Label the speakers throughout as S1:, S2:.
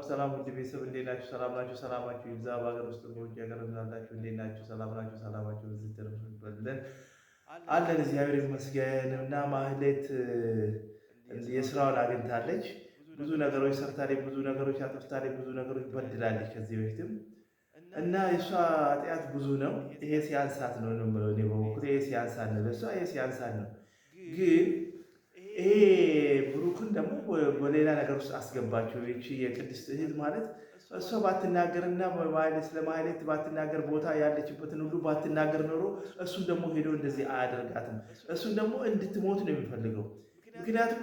S1: ሰላም ውድ ቤተሰብ እንዴት ናችሁ? ሰላም ናችሁ? ሰላማችሁ ይብዛ። በሀገር ውስጥ በውጭ ሀገር ያላችሁ እንዴት ናችሁ? ሰላም ናችሁ? ሰላማችሁ እዚህ ተርፍልን አለን። እግዚአብሔር ይመስገን። እና ማህሌት የስራውን አግኝታለች። ብዙ ነገሮች ሰርታለች፣ ብዙ ነገሮች አጥፍታለች፣ ብዙ ነገሮች በድላለች ከዚህ በፊትም እና የእሷ ኃጢአት ብዙ ነው። ይሄ ሲያንሳት ነው የምለው እኔ በበኩሌ ይሄ ሲያንሳት ነው፣ ለእሷ ይሄ ሲያንሳት ነው። ግን ይሄ ብሩክን ደግሞ በሌላ ነገር ውስጥ አስገባቸው። ይቺ የቅድስት እህት ማለት እሷ ባትናገርና ስለ ማህሌት ባትናገር ቦታ ያለችበትን ሁሉ ባትናገር ኖሮ እሱን ደግሞ ሄዶ እንደዚህ አያደርጋትም። እሱን ደግሞ እንድትሞት ነው የሚፈልገው። ምክንያቱም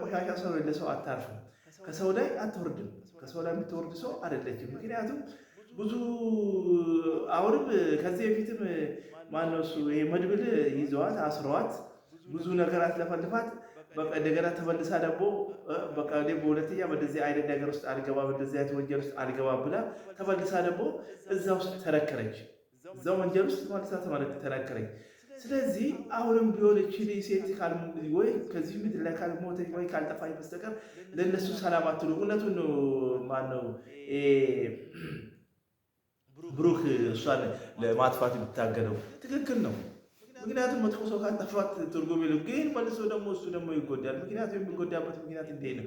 S1: ቆሻሻ ሰው ለሰው አታርፍም፣ ከሰው ላይ አትወርድም፣ ከሰው ላይ የምትወርድ ሰው አይደለችም። ምክንያቱም ብዙ አሁንም ከዚህ በፊትም ማነው እሱ ይሄ መድብል ይዘዋት አስረዋት ብዙ ነገር አትለፈልፋት። በቃ እንደገና ተመልሳ ደግሞ በቃ እኔ በሁለተኛ በደዚህ አይነት ነገር ውስጥ አልገባም፣ በደዚህ አይነት ወንጀል ውስጥ አልገባም ብላ ተመልሳ ደግሞ እዛ ውስጥ ተነከረች። እዛው ወንጀል ውስጥ ተመልሳ ተነከረች። ስለዚህ አሁንም ቢሆን እቺ ሴት ወይ ከዚህ ምድር ላይ ካልሞተች ወይ ካልጠፋች በስተቀር ለእነሱ ሰላም አትሉ። እውነቱን ነው። ማነው ብሩክ እሷን ለማጥፋት የሚታገለው ትክክል ነው። ምክንያቱም መጥፎ ሰው ካጠፋት ትርጉም የለም። ግን መልሶ ደግሞ እሱ ደግሞ ይጎዳል። ምክንያቱም የሚጎዳበት ምክንያት እንዴት ነው?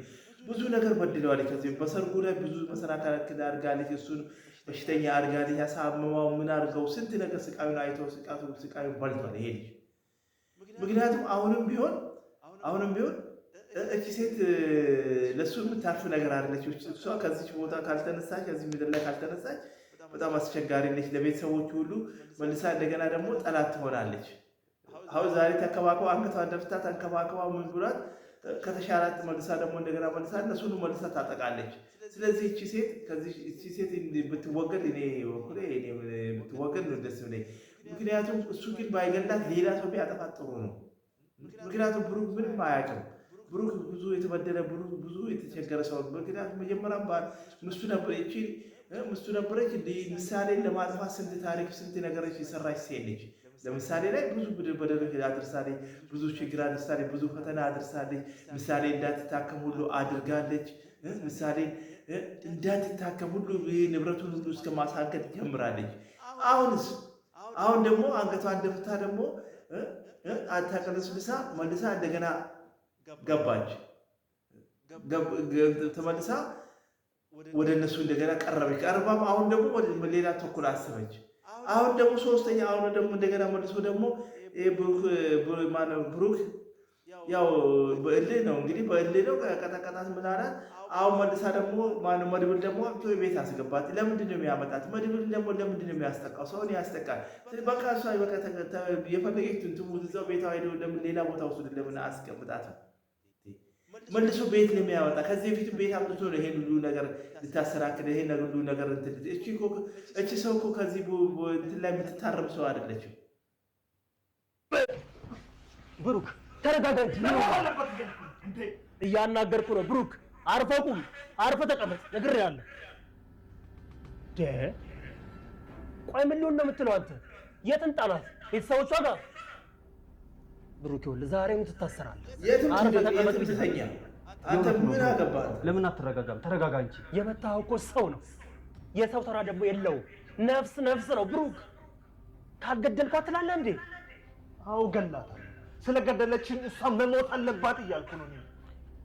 S1: ብዙ ነገር በድለዋል። ከዚህ በሰርጉ ላይ ብዙ መሰናክል አድርጋለች። እሱን በሽተኛ አድርጋለች። ያሳመማው ምን አድርገው ስንት ነገር ስቃዩን አይቶ ስቃዩን በልቷል ይሄ ልጅ። ምክንያቱም አሁንም ቢሆን እቺ ሴት ለእሱ የምታርፍ ነገር አለች። እሷ ከዚች ቦታ ካልተነሳች፣ ከዚህ ምድር ላይ ካልተነሳች በጣም አስቸጋሪ ነች ለቤተሰቦች ሁሉ። መልሳ እንደገና ደግሞ ጠላት ትሆናለች። አሁን ዛሬ ተንከባከባ አንገቷን ደፍታ ተንከባከባ ምን ብሏት ከተሻላት መልሳ ደግሞ እንደገና መልሳ እነሱን መልሳ ታጠቃለች። ስለዚህ እቺ ሴት ብትወገድ እኔ ብትወገድ ነው ደስ ብለኝ። ምክንያቱም እሱ ግን ባይገላት ሌላ ሰው ቢያጠፋት ጥሩ ነው። ምክንያቱም ብሩክ ምንም አያውቅም። ብሩክ ብዙ የተበደለ ብዙ የተቸገረ ሰው። ምክንያቱም መጀመሪያም ምስቱ ነበረች። ምሳሌን ለማጥፋት ስንት ታሪክ ስንት ነገሮች የሰራች ሴት ነች። ለምሳሌ ላይ ብዙ በደረጃ አድርሳለች፣ ብዙ ችግር አድርሳለች፣ ብዙ ፈተና አድርሳለች። ምሳሌ እንዳትታከም ሁሉ አድርጋለች። ምሳሌ እንዳትታከም ሁሉ ንብረቱን ሁሉ እስከ ማሳገድ ጀምራለች። አሁን ደግሞ አንገቷን ደፍታ ደግሞ አታቀለስልሳ መልሳ እንደገና ገባች። ተመልሳ ወደ እነሱ እንደገና ቀረባም። አሁን ደግሞ ሌላ ተኩል አሰበች። አሁን ደግሞ ሶስተኛ አሁን ደግሞ እንደገና መልሶ ደግሞ ብሩክ ያው በእልህ ነው እንግዲህ በእልህ ነው ቀጠቀጣት ምናላት። አሁን መልሳ ደግሞ መድብል ደግሞ ቤት አስገባት። ለምንድን ነው የሚያመጣት? መድብል ደግሞ ለምንድን ነው የሚያስጠቃው? ሰውን ያስጠቃል። በቃ እሷ የፈለገች ትሙት እዛው ቤቷ ሄደው ለምን ሌላ ቦታ ውስጥ ለምን አስቀምጣት? መልሶ ቤት ነው የሚያወጣ። ከዚህ በፊት ቤት አምጥቶ ነው ይሄን ሁሉ ነገር ልታሰራክል ይሄን ሁሉ ነገር እቺ ሰው እኮ ከዚህ እንትን ላይ የምትታረም ሰው አይደለችም።
S2: ብሩክ ተረጋጋ። እያናገርኩ ነው። ብሩክ አርፈህ ቁም፣ አርፈህ ተቀመጥ። ነግሬሃለሁ። ቆይ ምን ሊሆን ነው የምትለው አንተ? የጥንጣ ናት ቤተሰቦቿ ጋር ብሩክ ይኸውልህ ዛሬም ትታሰራለህ።
S1: አርፈህ ተቀመጥ ብትተኛ አንተ ምን አገባህ?
S3: ለምን አትረጋጋም? ተረጋጋ እንጂ።
S2: የመታኸው እኮ ሰው ነው። የሰው ተራ ደግሞ የለውም። ነፍስ ነው ብሩክ። ካገደልኳት ትላለህ እንዴ?
S3: አዎ ገላታለሁ። ስለገደለችን እሷ መሞት አለባት እያልኩ ነው።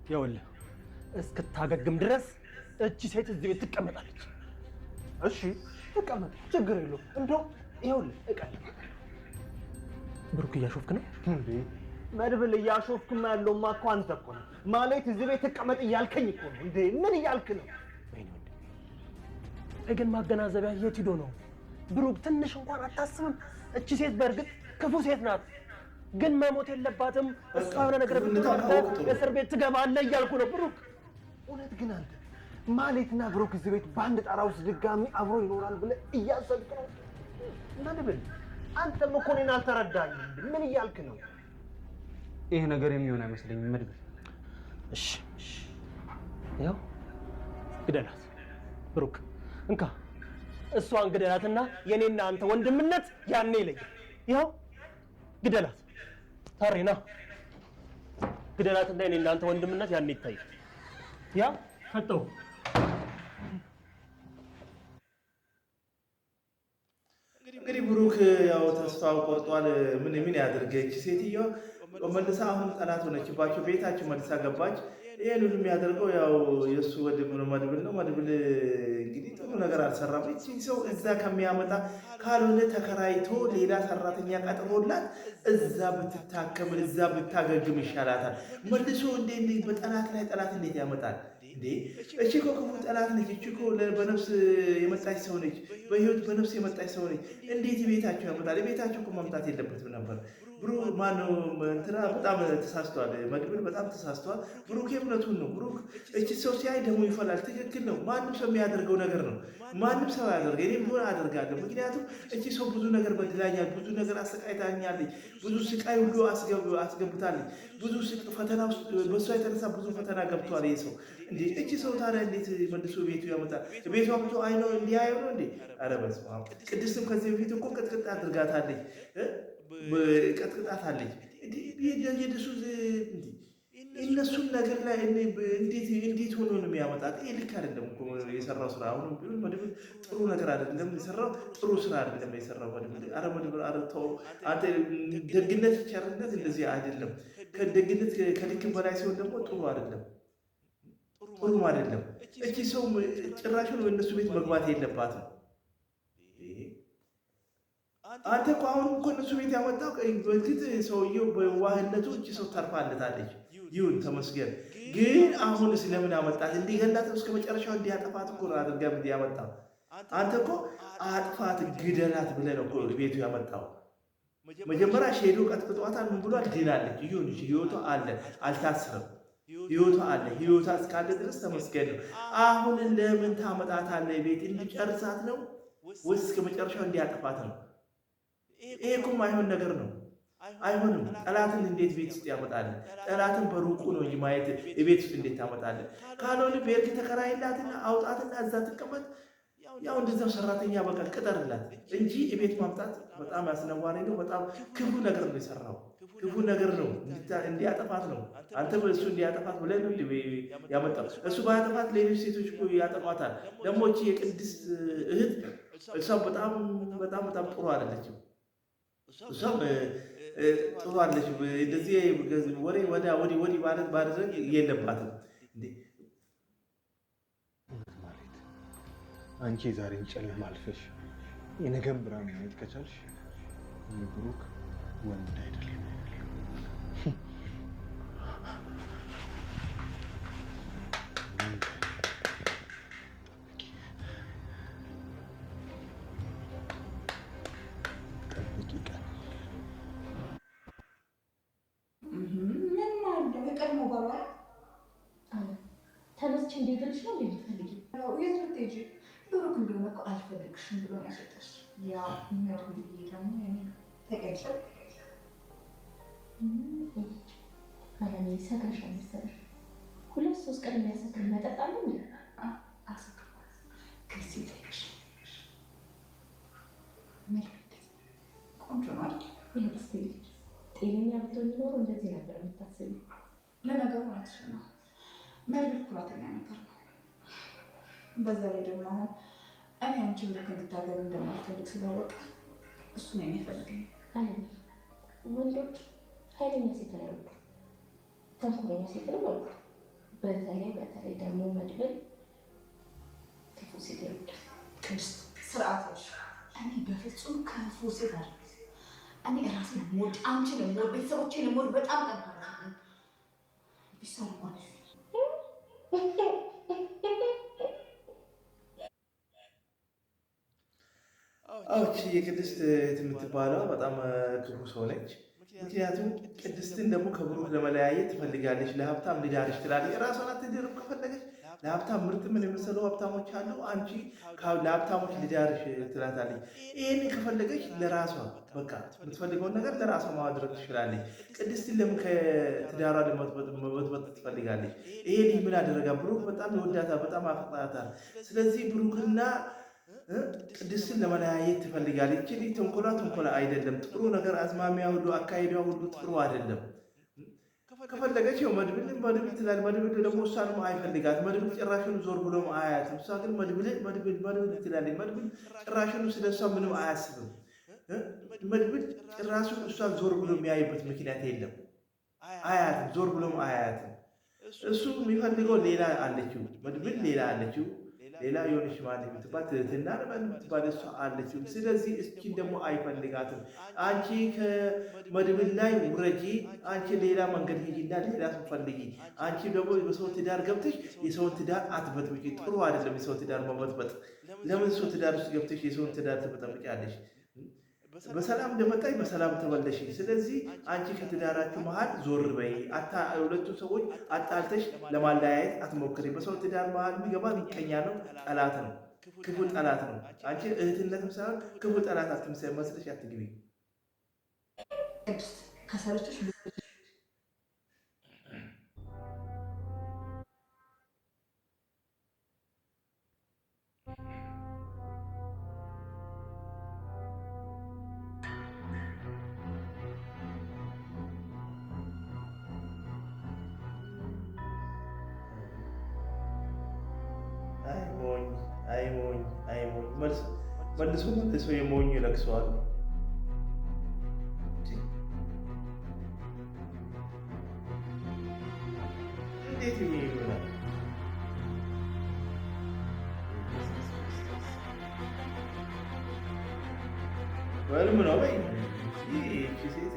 S2: ይኸውልህ እስክታገግም ድረስ እቺ ሴት እዚህ ቤት ትቀመጣለች።
S3: እሺ ትቀመጥ፣ ችግር የለውም። እንደው ይኸውልህ
S2: ብሩክ እያሾፍክ ነው
S3: እንዴ? መድብል እያሾፍክማ ያለውማ እኮ አንተ እኮ ነው። ማለት እዚህ ቤት ተቀመጥ እያልከኝ እኮ ነው እንዴ? ምን እያልክ ነው?
S2: ግን ማገናዘቢያ የት ሂዶ ነው? ብሩክ ትንሽ እንኳን አታስብም? እቺ ሴት በእርግጥ ክፉ ሴት ናት፣ ግን መሞት የለባትም። እሷ የሆነ ነገር ብትሆን እስር ቤት ትገባለህ እያልኩ ነው ብሩክ።
S3: እውነት ግን አንተ ማለትና ብሩክ እዚህ ቤት በአንድ ጣራ ውስጥ ድጋሚ አብሮ ይኖራል ብለህ እያሰብክ ነው? መድብል አንተም እኮ እኔን አልተረዳኝም። ምን እያልክ ነው?
S4: ይሄ ነገር የሚሆን አይመስለኝም መድብል።
S2: እሺ ያው ግደላት ብሩክ፣ እንካ እሷን ግደላትና የኔና አንተ ወንድምነት ያኔ ይለያል። ያው ግደላት ታሪና ግደላትና የኔና አንተ ወንድምነት ያኔ ይታያል። ያ ፈጠው
S1: እንግዲህ ብሩክ ያው ተስፋው ቆርጧል። ምን ያድርገች ሴትዮዋ መልሳ አሁን ጠላት ሆነችባቸው። ቤታቸው መልሳ ገባች። ይህን ሁሉ የሚያደርገው ያው የእሱ መድብል ነው። መድብል እንግዲህ ጥሩ ነገር አልሰራም። እቺ ሰው እዛ ከሚያመጣ ካልሆነ ተከራይቶ ሌላ ሰራተኛ ቀጥሮላት እዛ ብትታከም እዛ ብታገግም ይሻላታል። መልሶ እንዴ በጠላት ላይ ጠላት እንዴት ያመጣል እንዴ? እቺ እኮ ክፉ ጠላት ነች። እቺ እኮ በነፍስ የመጣች ሰው ነች። በህይወት በነፍስ የመጣች ሰው ነች። እንዴት ቤታቸው ያመጣል? ቤታቸው እኮ መምጣት የለበትም ነበር። ብሩክ ማነው እንትና በጣም ተሳስቷል። መድብል በጣም ተሳስቷል። ብሩክ እውነቱን ነው። ብሩክ እቺ ሰው ሲያይ ደግሞ ይፈላል። ትክክል ነው። ማንም ሰው የሚያደርገው ነገር ነው። ማንም ሰው ያደርገ እኔም ቢሆን አደርጋለሁ። ምክንያቱም እቺ ሰው ብዙ ነገር በድላኛል፣ ብዙ ነገር አሰቃይታኛለች፣ ብዙ ስቃይ ሁሉ አስገብታለች። ብዙ ፈተና ውስጥ በእሷ የተነሳ ብዙ ፈተና ገብቷል። ይህ ሰው እንዴ እቺ ሰው ታዲያ እንዴት መልሶ ቤቱ ያመጣል? ቤቱ አምቶ አይነው እንዲያየው ነው እንዴ? ኧረ በስመ አብ። ቅድስትም ከዚህ በፊት እኮ ቅጥቅጥ አድርጋታለች ቀጥቅጣታለች። የደሱ እነሱን ነገር ላይ እንዴት ሆኖ ነው የሚያመጣት? ይህ ልክ አይደለም እኮ የሰራው ስራ። አሁንም ቢሆን መድብል ጥሩ ነገር አይደለም የሰራው፣ ጥሩ ስራ አይደለም የሰራው መድብል። ኧረ መድብል ኧረ ተው አንተ። ደግነት ቸርነት እንደዚህ አይደለም። ከደግነት ከልክም በላይ ሲሆን ደግሞ ጥሩ አይደለም፣ ጥሩም አይደለም። እቺ ሰው ጭራሹን እነሱ ቤት መግባት የለባትም። አንተ እኮ አሁን እኮ እነሱ ቤት ያመጣው በፊት ሰውየው በዋህነቱ እቺ ሰው ተርፋለታለች። ይሁን ተመስገን። ግን አሁን ስለምን አመጣት? እንዲገላት እስከ መጨረሻው እንዲያጠፋት እኮ ነው አድርጋ ያመጣው። አንተ እኮ አጥፋት ግደላት ብለህ ነው እኮ ቤቱ ያመጣው። መጀመሪያ ሄዶ ቀጥቅጧታል። ምን ብሏል? ድናለች። ይሁን ህይወቷ አለ፣ አልታስረም። ህይወቷ አለ። ህይወቷ እስካለ ድረስ ተመስገን ነው። አሁን ለምን ታመጣታለህ? ቤት እንዲጨርሳት ነው ወይስ እስከ መጨረሻው እንዲያጠፋት ነው? ይሄ እኮ ማይሆን ነገር ነው። አይሆንም። ጠላትን እንዴት ቤት ውስጥ ያመጣል? ጠላትን በሩቁ ነው እንጂ ማየት ቤት ውስጥ እንዴት ታመጣለህ? ካልሆነ ቤት ተከራይላትና አውጣትና እዛ ትቀመጥ። ያው እንደዛው ሰራተኛ በቃ ቅጠርላት እንጂ ቤት ማምጣት በጣም ያስነዋሪ ነው። በጣም ክፉ ነገር ነው የሰራው። ክፉ ነገር ነው። እንዲያጠፋት ነው። አንተ እሱ እንዲያጠፋት ብለህ ነው ያመጣው። እሱ ባያጠፋት ሌሎች ሴቶች እኮ ያጠፋታል። ደግሞ እቺ የቅድስት እህት እሷ በጣም ጥሩ አይደለችም። እሷም ጥሩ አለች። እንደዚህ ወሬ ወዲህ ማለት ማድረግ የለባትም።
S3: አንቺ የዛሬን ጨለማ አልፈሽ የነገን ብርሃን ማየት ከቻልሽ ብሩክ ወንድ አይደለም።
S5: ተነስቼ እንዴትልሽ ነው እንደምትፈልጊ? የት ልትሄጂ? ብሩክ እንደሆነ እኮ አልፈልግሽም ብሎ ነው ያሰጠሽ። ያው መድብል ደግሞ ተቀጭ አለኔ ሰክረሻል መሰለሽ። 2-3 ቀን የሚያሰክር መጠጥ አለ እንዴ? አሰክርኳት ከሲ ጠይቅሽ ቆንጆ ነው አይደል? ይሄስ ልጅ ጤነኛ ብትሆን ኖሮ እንደዚህ ነበር የምታስቢው። ለነገሩ እውነትሽ ነው። መድብል ኩራተኛ ነበር ነው። በዛ ላይ ደግሞ አሁን እኔ አንቺ ብሩክ እንድታገቢ እንደማልፈልግ ስላወቀ እሱ ነው የሚፈልገኝ። አይደል? ወንዶች ኃይለኛ ሴት ነው ያሉት፣ ተንኮለኛ ሴት ነው ያሉት። በተለይ ደግሞ መድብል ክፉ ሴት ያሉት። ቅድስት ስርዓቶች እኔ በፍጹም ክፉ ሴት አይደል። እኔ ራሴን ሞድ አንቺን ሞድ ቤተሰቦቼን ሞድ በጣም ጠንካራ ነኝ። ቢሰሩ ማለት
S1: አውቺ የቅድስት የምትባለው በጣም ክፉ ሰው ነች። ምክንያቱም ቅድስትን ደግሞ ከብሩክ ለመለያየት ትፈልጋለች። ለሀብታም ልዳርሽ ትላለች። ራሷን አትድርም ከፈለገች። ለሀብታም ምርጥ ምን የመሰሉ ሀብታሞች አሉ። አንቺ ለሀብታሞች ልዳርሽ ትላታለች። ይህን ከፈለገች ለራሷ በቃ የምትፈልገውን ነገር ለራሷ ማድረግ ትችላለች። ቅድስትን ለምን ከትዳሯ ለመበጥበጥ ትፈልጋለች? ይሄ ልጅ ምን አደረጋ? ብሩክ በጣም ይወዳታል፣ በጣም አፈቅራታል። ስለዚህ ብሩክና ቅድስትን ለመለያየት ትፈልጋለች። እቺ ልጅ ተንኮላ አይደለም። ጥሩ ነገር አዝማሚያ ሁሉ አካሄዷ ሁሉ ጥሩ አይደለም። ከፈለገች ያው መድብል ትላለች። መድብል ደግሞ እሷንም አይፈልጋት። መድብል ጭራሹን ዞር ብሎም አያትም። እሷ ግን መድብል ትላለች። መድብል ጭራሹን ስለሷ ምንም አያስብም። መድብል ጭራሹን እሷን ዞር ብሎ የሚያይበት ምክንያት የለም። አያትም፣ ዞር ብሎም አያትም። እሱ የሚፈልገው ሌላ አለችው፣ መድብል ሌላ አለችው፣ ሌላ የሆነች ማለት የምትባል ትህትና የምትባል እሷ አለችው። ስለዚህ እስኪን ደግሞ አይፈልጋትም። አንቺ ከመድብል ላይ ውረጂ፣ አንቺ ሌላ መንገድ ሂጂና ሌላ ሰው ፈልጊ። አንቺ ደግሞ በሰው ትዳር ገብተሽ የሰውን ትዳር አትበጥብጪ። ጥሩ አይደለም የሰው ትዳር መበጥበጥ። ለምን ሰው ትዳር ውስጥ ገብተሽ የሰውን ትዳር ትበጠብጫለሽ? በሰላም እንደመጣች በሰላም ተመለሽ። ስለዚህ አንቺ ከትዳራችሁ መሀል ዞር በይ። ሁለቱ ሰዎች አጣልተሽ ለማለያየት አትሞክሪ። በሰው ትዳር መሀል የሚገባ ምቀኛ ነው፣ ጠላት ነው፣ ክፉ ጠላት ነው። አንቺ እህትነትም ሳይሆን ክፉ ጠላት አትምሰይ መስለሽ አትግቢ። መልሶ የሞኝ ይለቅሰዋል። እንዴት ይሆናል? በህልም ነው ወይ? ሴት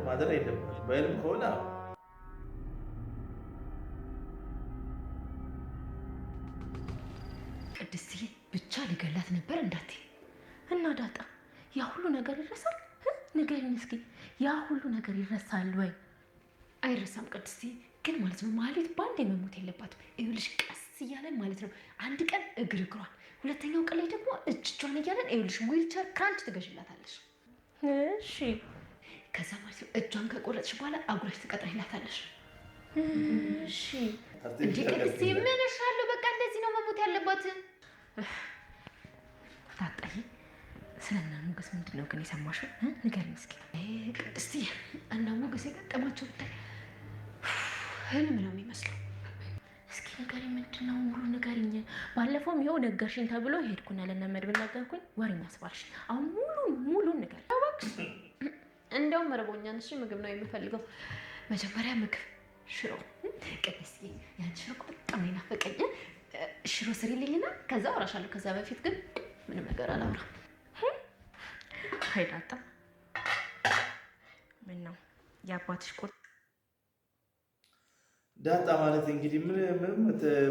S1: ማደር የለበትም በህልም ከሆነ
S6: ቅድስትዬ ብቻ ልገላት ነበር እንዳቴ እና ዳጣ ያ ሁሉ ነገር ይረሳል? ንገሪኝ እስኪ ያ ሁሉ ነገር ይረሳል ወይ? አይረሳም ቅድስትዬ፣ ግን ማለት ነው ማህሌት በአንዴ መሞት የለባትም። ይኸውልሽ ቀስ እያለን ማለት ነው አንድ ቀን እግር እግሯን፣ ሁለተኛው ቀን ላይ ደግሞ እጇን እያለን ይኸውልሽ ዊልቸር ክራንች ትገዥላታለሽ።
S5: እሺ
S6: ከዛ ማለት ነው እጇን ከቆረጥሽ በኋላ አጉረሽ ትቀጥሪላታለሽ።
S5: እሺ
S6: እንዴ ቅድስትዬ ምን እሻለሁ? በቃ እንደዚህ ነው መሞት ያለባት። ታጣይ ስለና ሞገስ ምንድን ነው ግን የሰማሽው? ንገሪኝ እስኪ ቅድስትዬ። እና ሞገስ የገጠማቸው ብታይ ህልም ነው የሚመስለው። እስኪ ንገሪኝ ምንድን ነው? ሙሉ ንገሪኝ። ባለፈውም ይኸው ነገርሽኝ ተብሎ ሄድኩና ለመድብል ነገርኩኝ፣ ወሬ የሚያስባልሽ። አሁን ሙሉ ንገር እባክሽ።
S5: እንደውም መረቦኛል። እሺ ምግብ ነው የምፈልገው።
S6: መጀመሪያ ምግብ ሽሮ። ቅድስትዬ ያን ሽሮ በጣም ነው የናፈቀኝ። ሽሮ ስሪልኝና ከዛ አወራሻለሁ። ከዛ በፊት ግን ምንም ነገር አላወራም።
S5: ሀይዳጣ ምን ነው የአባትሽ ቁጥ
S1: ዳጣ ማለት እንግዲህ ምንም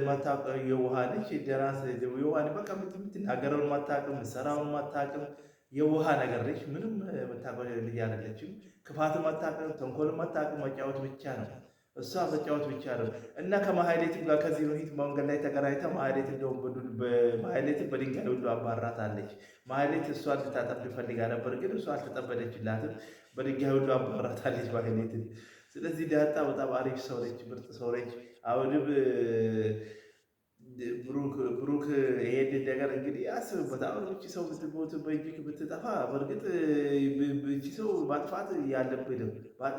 S1: ማታውቀው የውሃ ነች። ደራስ የውሃ በቃ የምትናገረውን ማታውቅም፣ የምትሰራውን ማታውቅም፣ የውሃ ነገር ነች። ምንም የምታውቀው ልጅ አይደለችም። ክፋትም አታውቅም፣ ተንኮልም አታውቅም። መጫወት ብቻ ነው እሷ መጫወት ብቻ ነው። እና ከማህሌት ጋር ከዚህ በፊት መንገድ ላይ ተገናኝታ ማህሌት እንደውም ማህሌትን በድንጋይ ሁሉ አባራታለች። ማህሌት እሷ ልታጠብ ፈልጋ ነበር፣ ግን እሷ አልተጠበደችላትም። በድንጋይ ሁሉ አባራታለች ማህሌትን። ስለዚህ ዳጣ በጣም አሪፍ ሰው ነች፣ ምርጥ ሰው ነች። አሁንም ብሩክ ይሄንን ነገር እንግዲህ አስብበት። አሁን እቺ ሰው ብትሞት በእጅግ ብትጠፋ፣ በእርግጥ እቺ ሰው ማጥፋት ያለብንም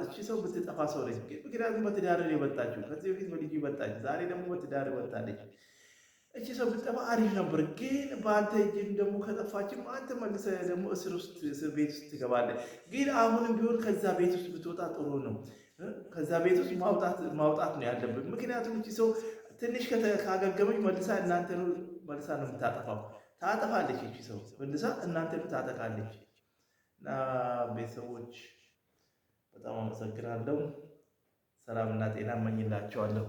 S1: እቺ ሰው ብትጠፋ ሰው ነች። ምክንያቱም በትዳር የመጣችው ከዚህ በፊት በልጅ መጣች፣ ዛሬ ደግሞ በትዳር መጣለች። እቺ ሰው ብትጠፋ አሪፍ ነበር፣ ግን በአንተ እጅም ደግሞ ከጠፋችም አንተ መልሰህ ደግሞ እስር ቤት ውስጥ ትገባለህ። ግን አሁንም ቢሆን ከዛ ቤት ውስጥ ብትወጣ ጥሩ ነው። ከዛ ቤት ውስጥ ማውጣት ነው ያለብን። ምክንያቱም እቺ ሰው ትንሽ ካገገመች መልሳ እናንተን መልሳ ነው የምታጠፋው። ታጠፋለች እቺ ሰው መልሳ እናንተን ታጠቃለች። እና ቤተሰቦች በጣም አመሰግናለሁ። ሰላምና ጤና እመኝላቸዋለሁ።